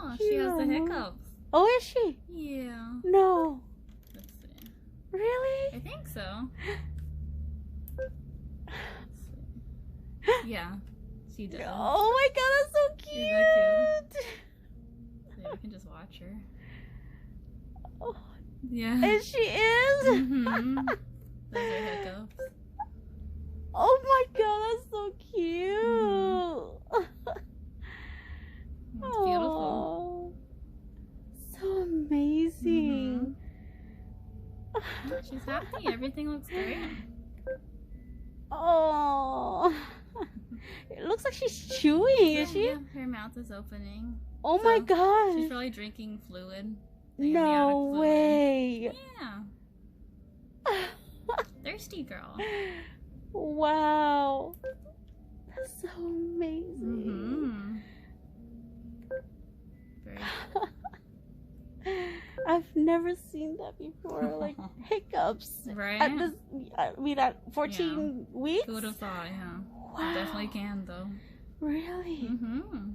Oh, she has the hiccups. Oh, is she? Yeah. No. Let's see. Really? I think so. Yeah, she does. Oh my god, that's so cute. She's that cute. So we can just watch her. Oh, Yeah. and she is? Mm-hmm. Those are hiccups. Oh my god, that's so cute. It's beautiful. Oh, so amazing. She's happy. Everything looks great. Oh, it looks like she's chewing, is she? Yeah, her mouth is opening. Oh So, my gosh. She's probably drinking fluid. No Fluid. way. Yeah. Thirsty girl. Wow. That's so amazing. Very I've never seen that before. Like hiccups. right? At 14 weeks? Who would have thought, yeah. Wow. Definitely can, though. Really? Mm-hmm.